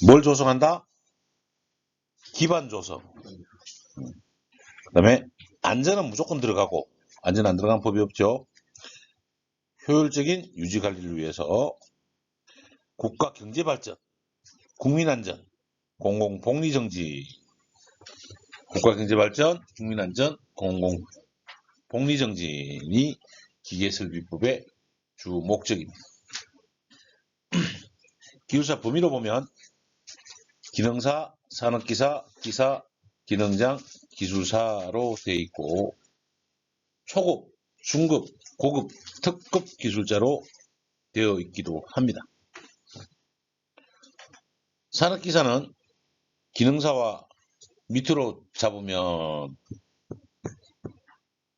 뭘 조성한다? 기반 조성. 그 다음에 안전은 무조건 들어가고, 안전 안 들어간 법이 없죠. 효율적인 유지 관리를 위해서 국가 경제 발전, 국민 안전, 공공 복리 정지. 국가 경제 발전, 국민 안전, 공공 복리 정진이 기계설비법의 주 목적입니다. 기술사 범위로 보면 기능사, 산업기사, 기사, 기능장, 기술사로 되어 있고 초급, 중급, 고급, 특급 기술자로 되어 있기도 합니다. 산업기사는 기능사와 밑으로 잡으면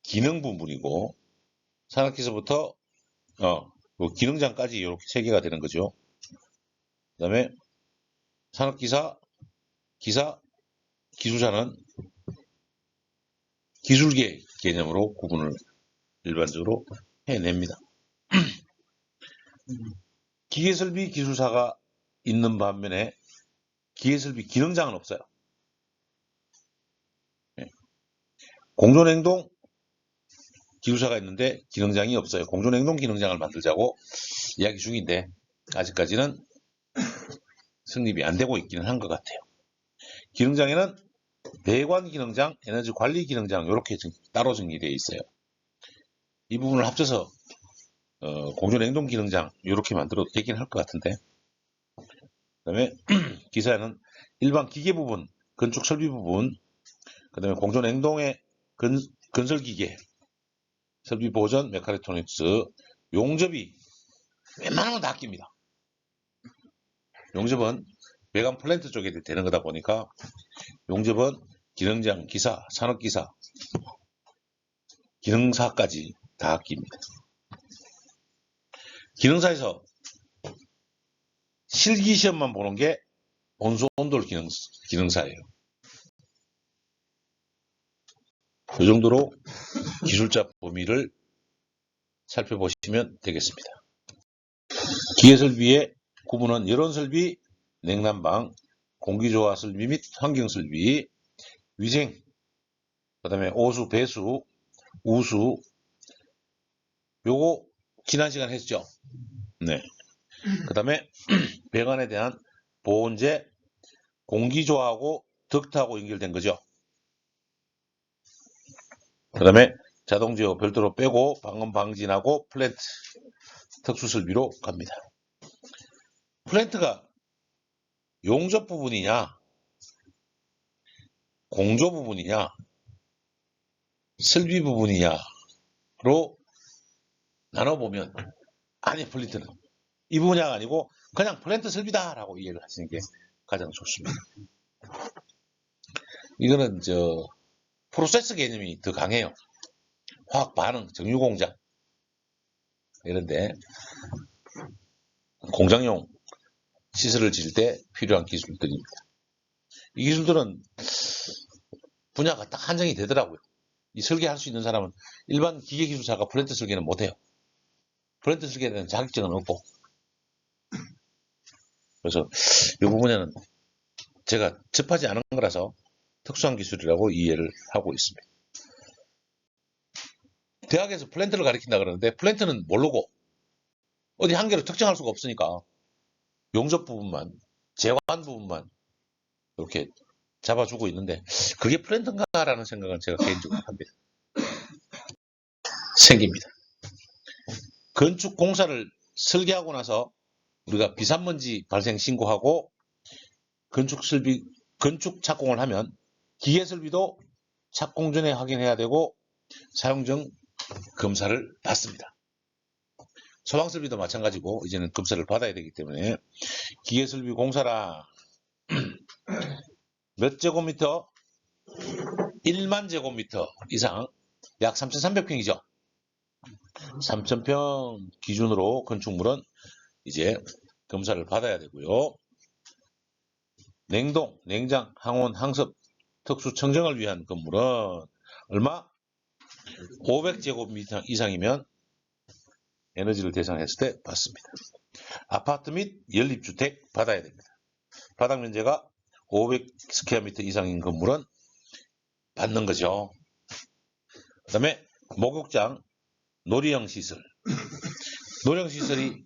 기능 부분이고 산업기사부터 기능장까지 이렇게 세 개가 되는 거죠. 그 다음에 산업기사, 기사, 기술사는 기술계 개념으로 구분을 일반적으로 해냅니다. 기계설비 기술사가 있는 반면에 기계설비 기능장은 없어요. 공존행동 기술사가 있는데 기능장이 없어요. 공존행동 기능장을 만들자고 이야기 중인데 아직까지는 성립이 안 되고 있기는 한 것 같아요. 기능장에는 배관 기능장, 에너지 관리 기능장 이렇게 따로 정리되어 있어요. 이 부분을 합쳐서 공존행동 기능장 이렇게 만들어도 되긴 할 것 같은데 그 다음에 기사에는 일반 기계 부분, 건축 설비 부분, 그 다음에 공존행동의 건설기계, 설비 보전, 메카트로닉스, 용접이 웬만하면 다 아낍니다. 용접은 배관 플랜트 쪽에 되는 거다 보니까 용접은 기능장, 기사, 산업기사, 기능사까지 다 아낍니다. 기능사에서 실기시험만 보는 게 온수온돌 기능사예요. 이 정도로 기술자 범위를 살펴보시면 되겠습니다. 기계설비의 구분은 여론설비, 냉난방, 공기조화설비 및 환경설비, 위생, 그 다음에 오수, 배수, 우수, 요거 지난 시간에 했죠. 네. 그 다음에 배관에 대한 보온재, 공기조화하고 덕트하고 연결된 거죠. 그 다음에 자동제어 별도로 빼고 방음 방진하고 플랜트 특수설비로 갑니다. 플랜트가 용접 부분이냐, 공조 부분이냐, 설비 부분이냐로 나눠보면 아니 플랜트는 이 부분이 아니고 그냥 플랜트 설비다라고 이해를 하시는 게 가장 좋습니다. 이거는 프로세스 개념이 더 강해요. 화학 반응, 정유 공장 이런데 공장용 시설을 지을 때 필요한 기술들입니다. 이 기술들은 분야가 딱 한정이 되더라고요. 이 설계할 수 있는 사람은 일반 기계기술사가 플랜트 설계는 못해요. 플랜트 설계에 대한 자격증은 없고 그래서 이 부분에는 제가 접하지 않은 거라서 특수한 기술이라고 이해를 하고 있습니다. 대학에서 플랜트를 가르친다 그러는데 플랜트는 모르고 어디 한 개로 특정할 수가 없으니까 용접 부분만, 제관 부분만 이렇게 잡아주고 있는데 그게 플랜트인가라는 생각은 제가 개인적으로 합니다. 생깁니다. 건축 공사를 설계하고 나서 우리가 비산먼지 발생 신고하고 건축 착공을 하면 기계설비도 착공 전에 확인해야 되고 사용증 검사를 받습니다. 소방설비도 마찬가지고 이제는 검사를 받아야 되기 때문에 기계설비 공사라 몇 제곱미터? 1만 제곱미터 이상 약 3,300평이죠. 3,000평 기준으로 건축물은 이제 검사를 받아야 되고요. 냉동, 냉장, 항온, 항습, 특수 청정을 위한 건물은 얼마? 500제곱미터 이상이면 에너지를 대상했을 때 받습니다. 아파트 및 연립주택 받아야 됩니다. 바닥 면제가 500스퀘어미터 이상인 건물은 받는 거죠. 그 다음에 목욕장, 놀이형 시설. 놀이형 시설이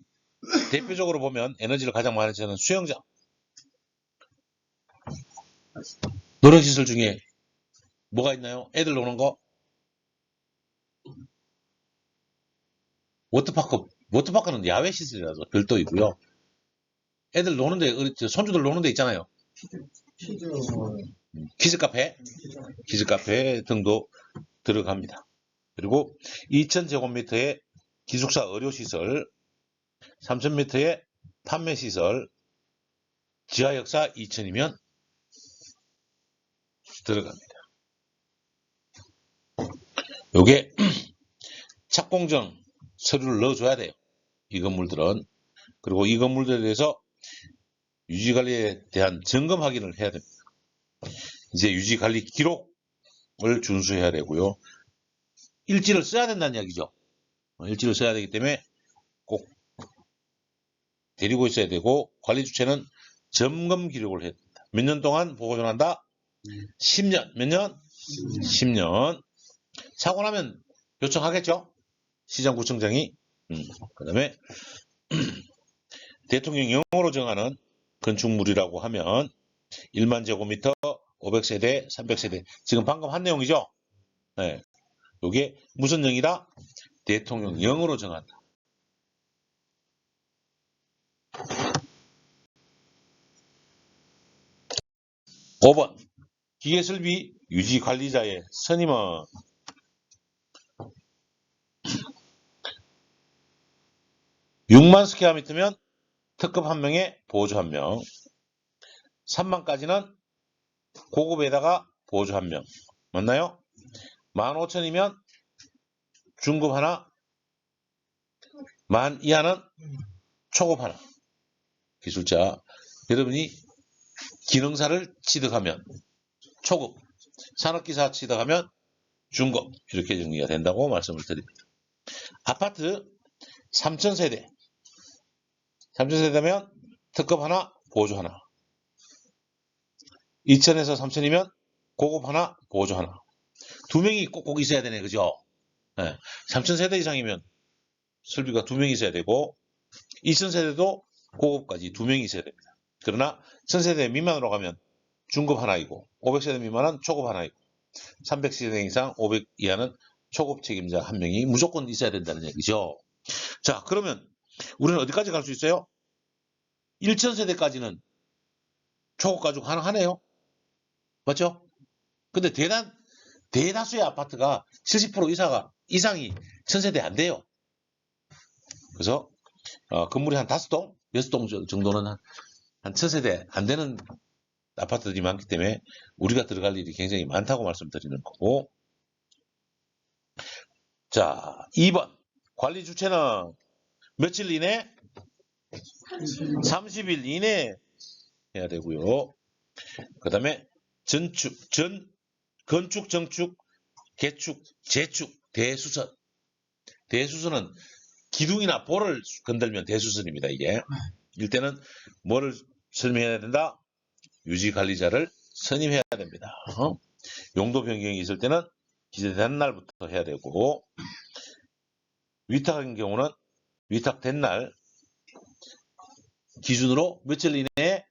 대표적으로 보면 에너지를 가장 많이 쓰는 수영장. 놀이형 시설 중에 뭐가 있나요? 애들 노는 거? 워터파크는 야외 시설이라서 별도이고요. 애들 노는데, 손주들 노는데 있잖아요. 키즈카페 등도 들어갑니다. 그리고 2000제곱미터의 기숙사 의료시설, 3000m의 판매시설, 지하역사 2000이면 들어갑니다. 요게 착공정 서류를 넣어줘야 돼요. 이 건물들은. 그리고 이 건물들에 대해서 유지관리에 대한 점검 확인을 해야 됩니다. 이제 유지관리 기록을 준수해야 되고요. 일지를 써야 된다는 이야기죠. 일지를 써야 되기 때문에 꼭 데리고 있어야 되고, 관리 주체는 점검 기록을 해야 됩니다. 몇 년 동안 보고 전한다? 10년. 몇 년? 10년. 사고 나면 요청하겠죠? 시장구청장이. 그 다음에 대통령령으로 정하는 건축물이라고 하면 1만 제곱미터, 500세대, 300세대. 지금 방금 한 내용이죠? 네. 이게 무슨 영이다? 대통령령으로 정한다. (5번) 기계설비 유지관리자의 선임은 6만 스퀘어미터면 특급 1명에 보조 1명, 3만까지는 고급에다가 보조 1명. 맞나요? 15,000이면 중급 하나, 10,000 이하는 초급 하나. 기술자, 여러분이 기능사를 취득하면 초급, 산업기사 취득하면 중급, 이렇게 정리가 된다고 말씀을 드립니다. 아파트 3000세대, 3000세대면 특급 하나, 보조 하나. 2000에서 3000이면 고급 하나, 보조 하나. 2명이 꼭 있어야 되네, 그죠? 네. 3000세대 이상이면 설비가 2명이 있어야 되고, 2000세대도 고급까지 2명이 있어야 됩니다. 그러나 1000세대 미만으로 가면 중급 하나이고, 500세대 미만은 초급 하나이고, 300세대 이상 500 이하는 초급 책임자 1명이 무조건 있어야 된다는 얘기죠. 자, 그러면 우리는 어디까지 갈 수 있어요? 1000세대까지는 초급 가지고 가능하네요. 맞죠? 근데 대다수의 아파트가 70% 이상이 1000세대 안 돼요. 그래서 건물이 한 5동, 6동 정도는 한 1000세대 안 되는 아파트들이 많기 때문에 우리가 들어갈 일이 굉장히 많다고 말씀드리는 거고. 자, 2번 관리 주체는 며칠 이내? 30일 이내 해야 되고요. 그 다음에 건축, 정축, 개축, 재축, 대수선. 대수선은 기둥이나 볼을 건들면 대수선입니다. 이게. 이때는 뭐를 설명해야 된다? 유지관리자를 선임해야 됩니다. 용도 변경이 있을 때는 기재된 날부터 해야 되고, 위탁인 경우는 위탁된 날 기준으로 며칠 이내에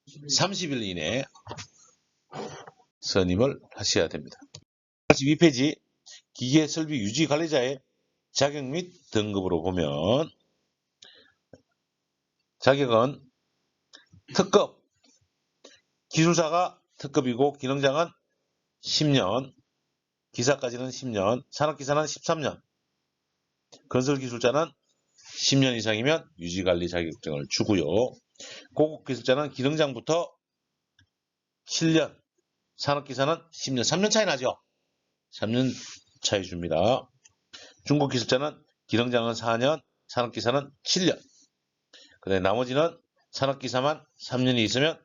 30일 이내에 선임을 하셔야 됩니다. 82페이지 기계설비 유지관리자의 자격 및 등급으로 보면, 자격은 특급, 기술사가 특급이고 기능장은 10년, 기사까지는 10년, 산업기사는 13년, 건설기술자는 10년 이상이면 유지관리 자격증을 주고요. 고급기술자는 기능장부터 7년, 산업기사는 10년, 3년 차이 나죠? 3년 차이 줍니다. 중급기술자는 기능장은 4년, 산업기사는 7년. 그 다음에 나머지는 산업기사만 3년이 있으면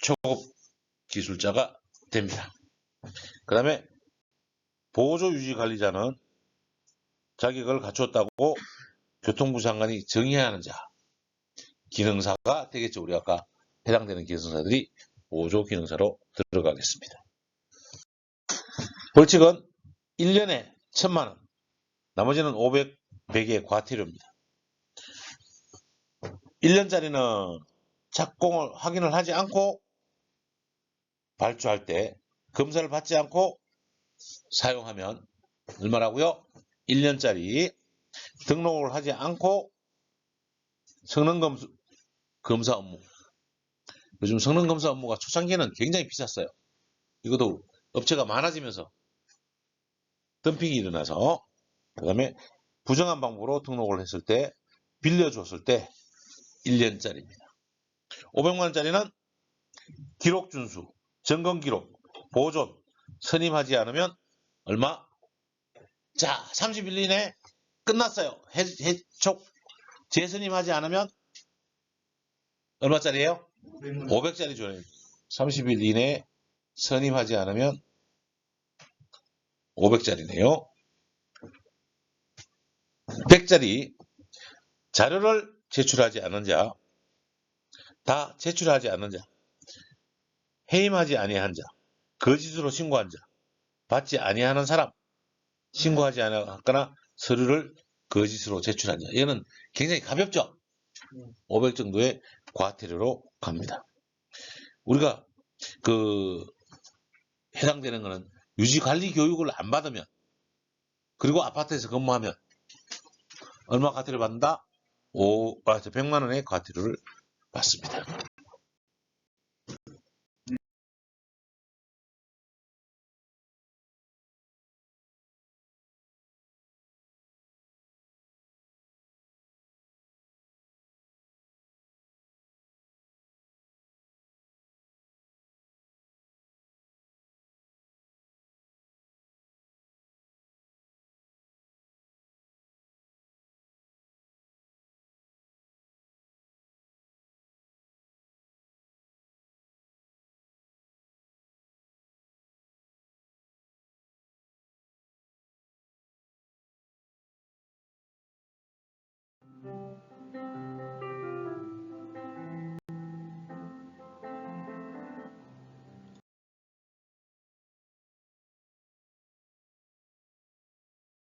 초급 기술자가 됩니다. 그 다음에 보조유지관리자는 자격을 갖추었다고 교통부 장관이 정의해야 하는 자, 기능사가 되겠죠. 우리 아까 해당되는 기능사들이 보조기능사로 들어가겠습니다. 벌칙은 1년에 1000만원, 나머지는 500, 100의 과태료입니다. 1년짜리는 착공을 확인을 하지 않고 발주할 때 검사를 받지 않고 사용하면 얼마라고요? 1년짜리. 등록을 하지 않고 성능검사 업무. 요즘 성능검사 업무가 초창기에는 굉장히 비쌌어요. 이것도 업체가 많아지면서 덤핑이 일어나서, 그 다음에 부정한 방법으로 등록을 했을 때, 빌려줬을 때 1년짜리입니다. 500만원짜리는 기록 준수, 점검 기록, 보존, 선임하지 않으면 얼마? 자, 30일 이내 끝났어요. 해촉 재선임하지 않으면 얼마짜리예요? 500짜리 줘요. 30일 이내 선임하지 않으면 500짜리네요. 100짜리. 자료를 제출하지 않은 자, 다 제출하지 않은 자, 해임하지 아니한 자, 거짓으로 신고한 자, 받지 아니하는 사람, 신고하지 않았거나 서류를 거짓으로 제출한 자. 얘는 굉장히 가볍죠? 500 정도의 과태료로 갑니다. 우리가 해당되는 거는 유지관리 교육을 안 받으면, 그리고 아파트에서 근무하면 얼마 과태료 받는다? 100만 원의 과태료를 받습니다.